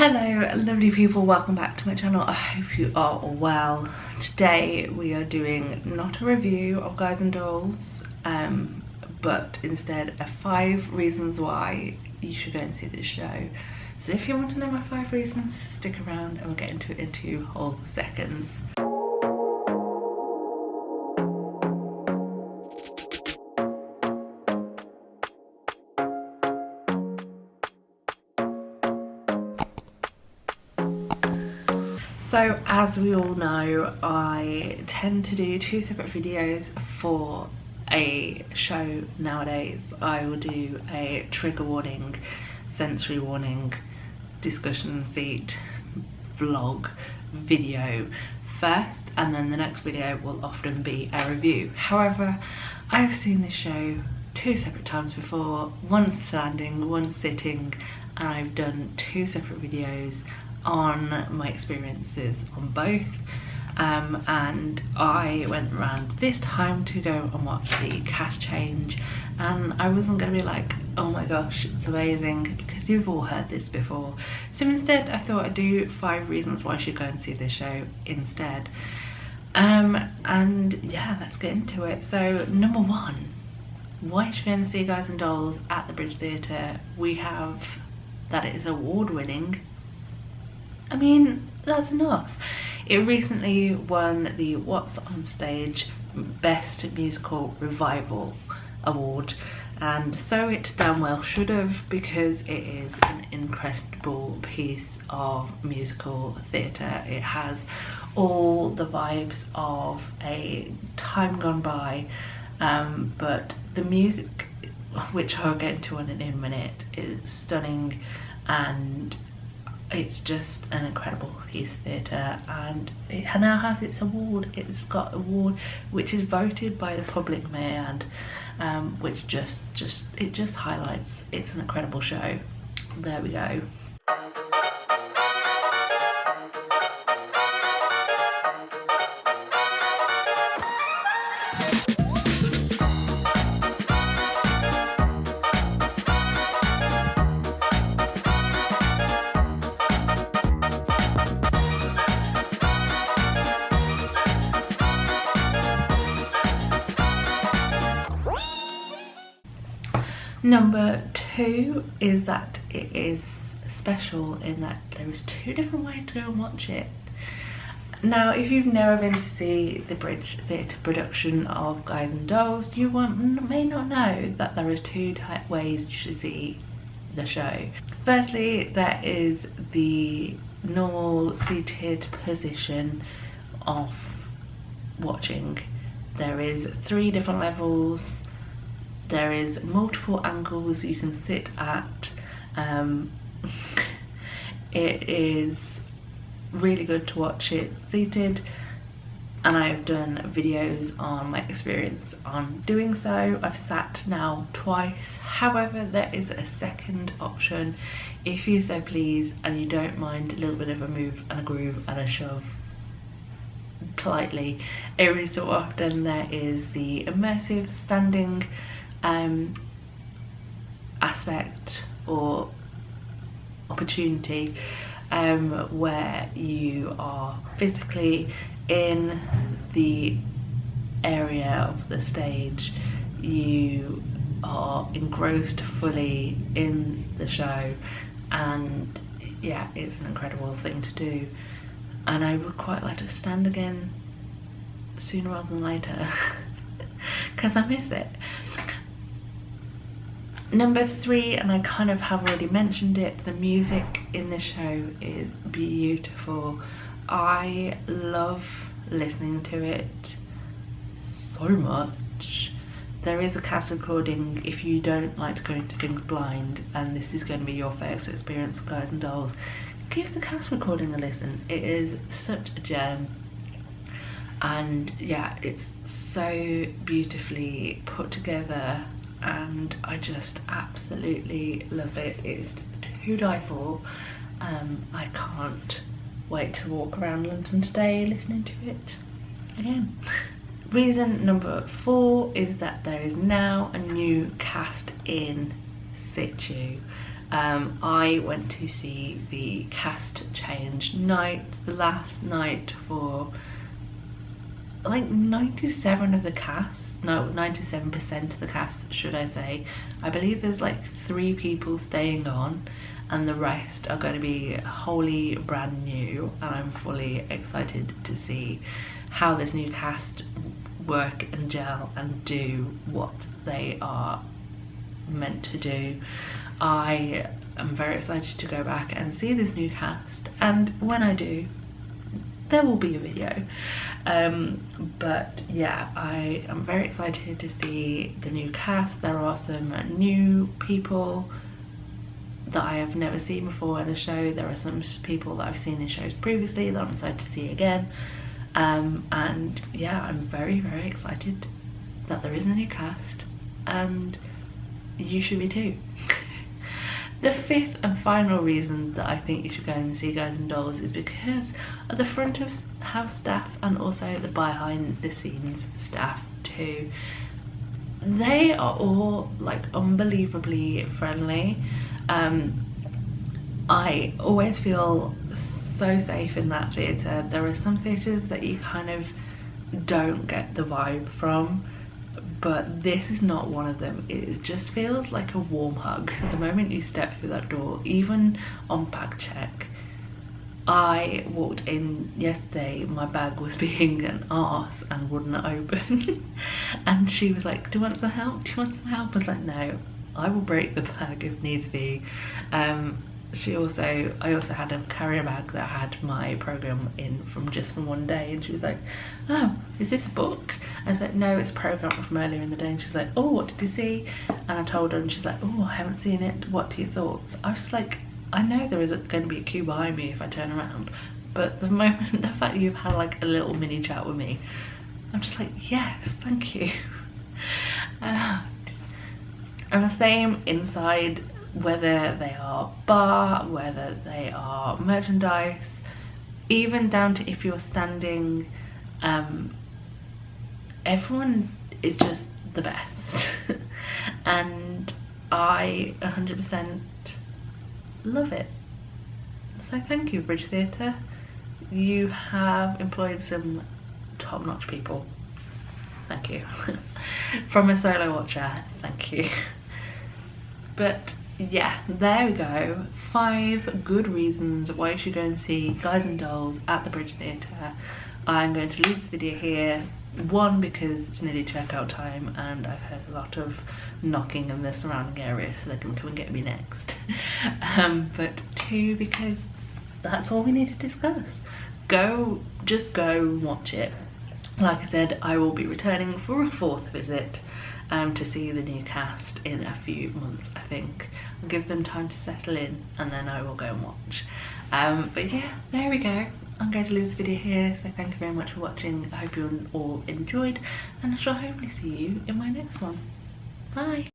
Hello lovely people, welcome back to my channel. I hope you are well. Today we are doing not a review of Guys and Dolls, but instead a 5 reasons why you should go and see this show. So if you want to know my 5 reasons, stick around and we'll get into it in 2 whole seconds. So as we all know, I tend to do 2 separate videos for a show nowadays. I will do a trigger warning, sensory warning, discussion seat, vlog video first, and then the next video will often be a review. However, I've seen this show 2 separate times before, once standing, once sitting, and I've done 2 separate videos on my experiences on both, and I went around this time to go and watch the cast change, and I wasn't going to be like, oh my gosh, it's amazing, because you've all heard this before. So instead I thought I'd do 5 reasons why you should go and see this show instead. And yeah, let's get into it. So number 1, why you should go and see Guys and Dolls at the Bridge Theatre. We have that it is award-winning. I mean, that's enough. It recently won the What's on Stage Best Musical Revival Award, and so it damn well should have, because it is an incredible piece of musical theatre. It has all the vibes of a time gone by, but the music, which I'll get into in a minute, is stunning, and it's just an incredible piece of theatre, and it now has its award. It's got an award which is voted by the public mayor, and which just highlights it's an incredible show. There we go. Number 2 is that it is special in that there is 2 different ways to go and watch it. Now, if you've never been to see the Bridge Theatre production of Guys and Dolls, you may not know that there is 2 ways you should see the show. Firstly, there is the normal seated position of watching. There is 3 different levels. There is multiple angles you can sit at. It is really good to watch it seated, and I've done videos on my experience on doing so. I've sat now twice. However, there is a second option if you so please, and you don't mind a little bit of a move and a groove and a shove politely. Every so often there is the immersive standing aspect or opportunity, where you are physically in the area of the stage. You are engrossed fully in the show, and yeah, it's an incredible thing to do, and I would quite like to stand again sooner rather than later because I miss it. Number 3, and I kind of have already mentioned it, the music in the show is beautiful. I love listening to it so much. There is a cast recording if you don't like to go into things blind, and this is going to be your first experience of Guys and Dolls. Give the cast recording a listen. It is such a gem, and yeah, it's so beautifully put together, and I just absolutely love it. It's to die for. I can't wait to walk around London today listening to it again. Reason number 4 is that there is now a new cast in situ. I went to see the cast change night, the last night for like 97 of the cast, no, 97% of the cast should I say. I believe there's like 3 people staying on and the rest are going to be wholly brand new, and I'm fully excited to see how this new cast work and gel and do what they are meant to do. I am very excited to go back and see this new cast, and when I do, there will be a video. But yeah, I am very excited to see the new cast. There are some new people that I have never seen before in a show. There are some people that I've seen in shows previously that I'm excited to see again. And yeah, I'm very, very excited that there is a new cast, and you should be too. The 5th and final reason that I think you should go and see Guys and Dolls is because of the front of house staff and also the behind the scenes staff too. They are all like unbelievably friendly. I always feel so safe in that theatre. There are some theatres that you kind of don't get the vibe from, but this is not one of them. It just feels like a warm hug the moment you step through that door. Even on bag check, I walked in yesterday, my bag was being an arse and wouldn't open and she was like, do you want some help? Do you want some help? I was like, no, I will break the bag if needs be. I also had a carrier bag that had my program in from just from one day, and she was like, oh, is this a book? I was like, no, it's a program from earlier in the day. And she's like, oh, what did you see? And I told her, and she's like, oh, I haven't seen it, what are your thoughts? I was like, I know there is going to be a queue behind me if I turn around, but the fact you've had like a little mini chat with me, I'm just like, yes, thank you. And the same inside, whether they are bar, whether they are merchandise, even down to if you're standing, everyone is just the best. And I 100% love it. So thank you, Bridge Theatre. You have employed some top-notch people. Thank you. From a solo watcher, thank you. But yeah, there we go. 5 good reasons why you should go and see Guys and Dolls at the Bridge Theatre. I'm going to leave this video here. 1, because it's nearly checkout time and I've heard a lot of knocking in the surrounding area, so they can come and get me next. But 2, because that's all we need to discuss. Just go watch it. Like I said, I will be returning for a 4th visit to see the new cast in a few months, I think. I'll give them time to settle in and then I will go and watch. But yeah, there we go. I'm going to leave this video here, so thank you very much for watching. I hope you all enjoyed, and I shall hopefully see you in my next one. Bye!